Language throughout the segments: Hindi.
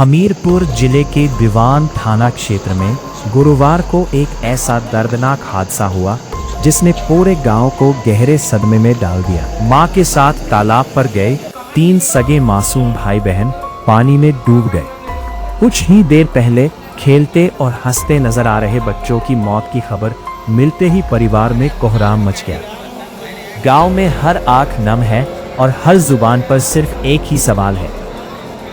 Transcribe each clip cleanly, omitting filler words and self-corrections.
हमीरपुर जिले के दीवान थाना क्षेत्र में गुरुवार को एक ऐसा दर्दनाक हादसा हुआ जिसने पूरे गांव को गहरे सदमे में डाल दिया। मां के साथ तालाब पर गए 3 सगे मासूम भाई बहन पानी में डूब गए। कुछ ही देर पहले खेलते और हंसते नजर आ रहे बच्चों की मौत की खबर मिलते ही परिवार में कोहराम मच गया। गांव में हर आंख नम है और हर जुबान पर सिर्फ एक ही सवाल है,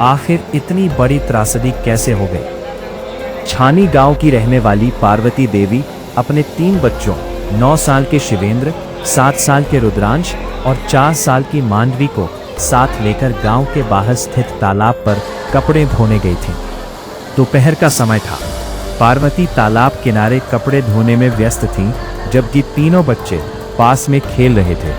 आखिर इतनी बड़ी त्रासदी कैसे हो गई। छानी गांव की रहने वाली पार्वती देवी अपने 3 बच्चों 9 साल के शिवेंद्र, 7 साल के रुद्रांश और 4 साल की मांडवी को साथ लेकर गांव के बाहर स्थित तालाब पर कपड़े धोने गई थी। दोपहर का समय था। पार्वती तालाब किनारे कपड़े धोने में व्यस्त थीं, जबकि तीनों बच्चे पास में खेल रहे थे।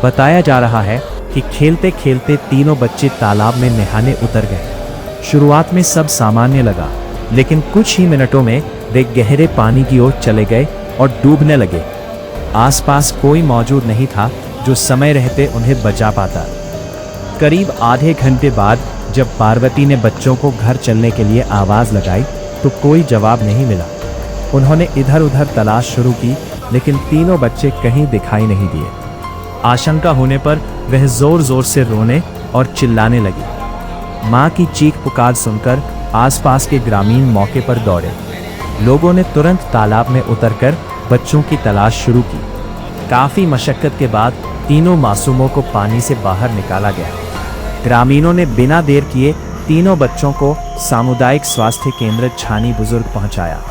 बताया जा रहा है कि खेलते खेलते तीनों बच्चे तालाब में नहाने उतर गए। शुरुआत में सब सामान्य लगा, लेकिन कुछ ही मिनटों में वे गहरे पानी की ओर चले गए और डूबने लगे। आसपास कोई मौजूद नहीं था जो समय रहते उन्हें बचा पाता। करीब आधे घंटे बाद जब पार्वती ने बच्चों को घर चलने के लिए आवाज लगाई तो कोई जवाब नहीं मिला। उन्होंने इधर उधर तलाश शुरू की, लेकिन तीनों बच्चे कहीं दिखाई नहीं दिए। आशंका होने पर वह जोर जोर से रोने और चिल्लाने लगी। मां की चीख पुकार सुनकर आसपास के ग्रामीण मौके पर दौड़े। लोगों ने तुरंत तालाब में उतरकर बच्चों की तलाश शुरू की। काफी मशक्कत के बाद तीनों मासूमों को पानी से बाहर निकाला गया। ग्रामीणों ने बिना देर किए तीनों बच्चों को सामुदायिक स्वास्थ्य केंद्र छानी बुजुर्ग पहुंचाया।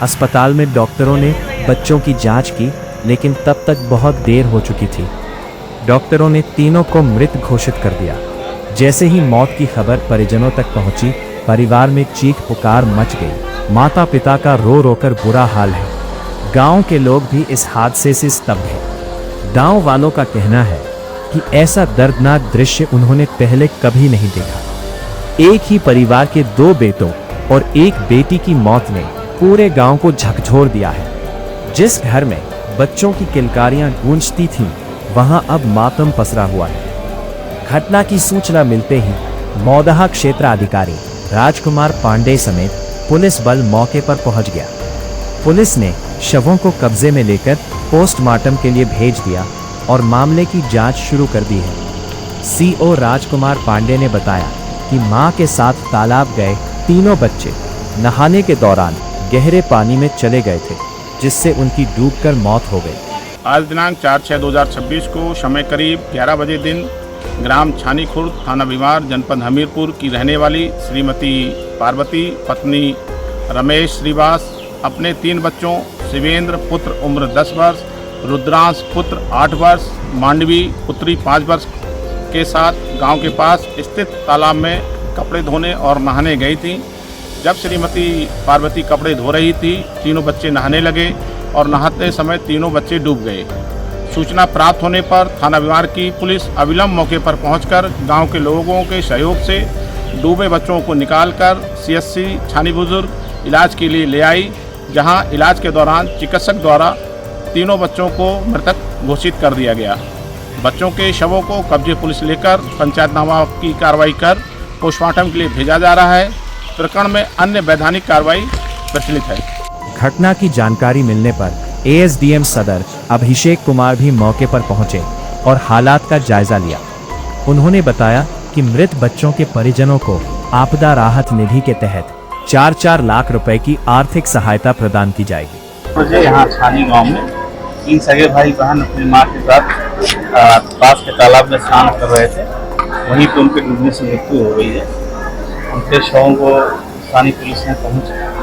अस्पताल में डॉक्टरों ने बच्चों की जांच की, लेकिन तब तक बहुत देर हो चुकी थी। डॉक्टरों ने तीनों को मृत घोषित कर दिया। जैसे ही मौत की खबर परिजनों तक पहुंची, परिवार में चीख पुकार मच गई। माता पिता का रो रो कर बुरा हाल है। गांव के लोग भी इस हादसे से स्तब्ध हैं। गांव वालों का कहना है कि ऐसा दर्दनाक दृश्य उन्होंने पहले कभी नहीं देखा। एक ही परिवार के 2 बेटों और 1 बेटी की मौत ने पूरे गांव को झकझोर दिया है। जिस घर में बच्चों की किलकारियां गूंजती थीं, वहां अब मातम पसरा हुआ है। घटना की सूचना मिलते ही मौदहा क्षेत्र अधिकारी राजकुमार पांडे समेत पुलिस बल मौके पर पहुंच गया। पुलिस ने शवों को कब्जे में लेकर पोस्टमार्टम के लिए भेज दिया और मामले की जांच शुरू कर दी है। सीओ राजकुमार पांडे ने बताया कि मां के साथ तालाब गए तीनों बच्चे नहाने के दौरान गहरे पानी में चले गए थे, जिससे उनकी डूबकर मौत हो गई। आज दिनांक 4/6/2026 को समय करीब 11 बजे दिन ग्राम छानी खुर्द, थाना बीमार, जनपद हमीरपुर की रहने वाली श्रीमती पार्वती पत्नी रमेश श्रीवास अपने 3 बच्चों शिवेंद्र पुत्र उम्र 10 वर्ष, रुद्रांश पुत्र 8 वर्ष, मांडवी पुत्री 5 वर्ष के साथ गांव के पास स्थित तालाब में कपड़े धोने और नहाने गई थी। जब श्रीमती पार्वती कपड़े धो रही थी, तीनों बच्चे नहाने लगे और नहाते समय तीनों बच्चे डूब गए। सूचना प्राप्त होने पर थाना बीमार की पुलिस अविलंब मौके पर पहुंचकर गांव के लोगों के सहयोग से डूबे बच्चों को निकालकर सीएचसी छानी बुजुर्ग इलाज के लिए ले आई, जहां इलाज के दौरान चिकित्सक द्वारा तीनों बच्चों को मृतक घोषित कर दिया गया। बच्चों के शवों को कब्जे पुलिस लेकर पंचायतनामा की कार्रवाई कर पोस्टमार्टम के लिए भेजा जा रहा है। प्रकरण में अन्य वैधानिक कार्रवाई प्रचलित है। घटना की जानकारी मिलने पर एएसडीएम सदर अभिषेक कुमार भी मौके पर पहुंचे और हालात का जायजा लिया। उन्होंने बताया कि मृत बच्चों के परिजनों को आपदा राहत निधि के तहत 4-4 लाख रुपए की आर्थिक सहायता प्रदान की जाएगी। मुझे यहाँ छानी गांव में 3 सगे भाई बहन अपनी माँ के साथ पास के तालाब में स्नान कर रहे थे। वहीं पर उनके डूबने से मृत्यु हो गई है। उनके शवों को स्थानीय पुलिस ने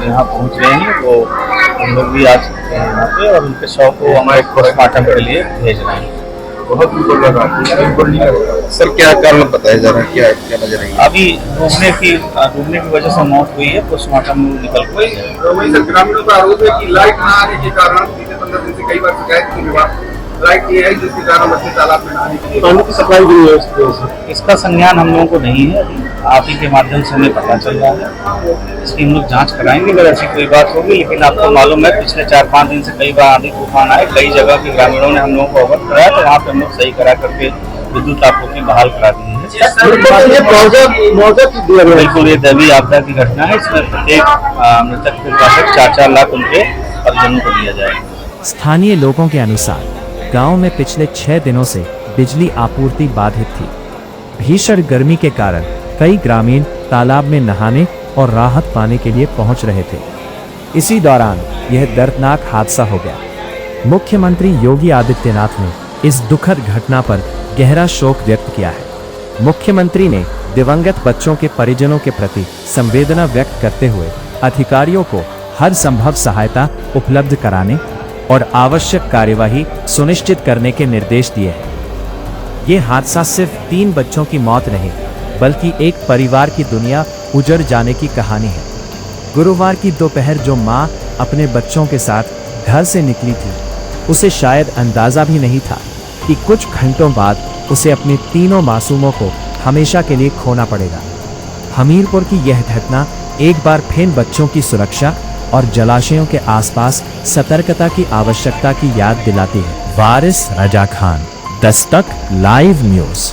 यहाँ पहुँच गए हैं। वो हम लोग भी आज यहाँ पे और उनके शव को हमारे पोस्टमार्टम के लिए भेज रहे हैं। बहुत सर, क्या कारण बताया जा रहा है, क्या वजह रही है? अभी डूबने की वजह से मौत हुई है। पोस्टमार्टम निकल गई है। तो वही सर, ग्रामीणों का आरोप है कि लाइट न आने के कारण पिछले 15 दिन से कई बार शिकायत की विभाग लाइट नहीं आई, जिसके कारण बच्चे तालाब में नहाने के लिए पानी की सप्लाई भी हुई है। इसका संज्ञान हम लोगों को नहीं है। आप ही के माध्यम से हमें पता चल रहा है। इसकी हम लोग जांच कराएंगे अगर ऐसी कोई बात होगी। लेकिन आपको मालूम है पिछले 4-5 दिन से कई बार आंधी तूफान आए, कई जगह के ग्रामीणों ने हम लोगों को अवगत कराया, तो वहाँ पे हम लोग सही करा करके विद्युत आपूर्ति बहाल करा दी है। बिल्कुल ये दैवीय आपदा की घटना है। इसमें प्रत्येक मृतक के पास 4-4 लाख उनके परिजनों को दिया जाएगा। स्थानीय लोगों के अनुसार गांव में पिछले 6 दिनों से बिजली आपूर्ति बाधित थी। भीषण गर्मी के कारण कई ग्रामीण तालाब में नहाने और राहत पाने के लिए पहुंच रहे थे। इसी दौरान यह दर्दनाक हादसा हो गया। मुख्यमंत्री योगी आदित्यनाथ ने इस दुखद घटना पर गहरा शोक व्यक्त किया है। मुख्यमंत्री ने दिवंगत बच्चों के परिजनों के प्रति संवेदना व्यक्त करते हुए अधिकारियों को हर संभव सहायता उपलब्ध कराने और आवश्यक कार्यवाही सुनिश्चित करने के निर्देश दिए हैं। ये हादसा सिर्फ 3 बच्चों की मौत नहीं, बल्कि एक परिवार की दुनिया उजड़ जाने की कहानी है। गुरुवार की दोपहर जो मां अपने बच्चों के साथ घर से निकली थी, उसे शायद अंदाजा भी नहीं था कि कुछ घंटों बाद उसे अपने तीनों मासूमों को हमेशा के लिए खोना पड़ेगा। हमीरपुर की यह घटना एक बार फिर बच्चों की सुरक्षा और जलाशयों के आसपास सतर्कता की आवश्यकता की याद दिलाती है। वारिस रजा खान, दस्तक लाइव न्यूज़।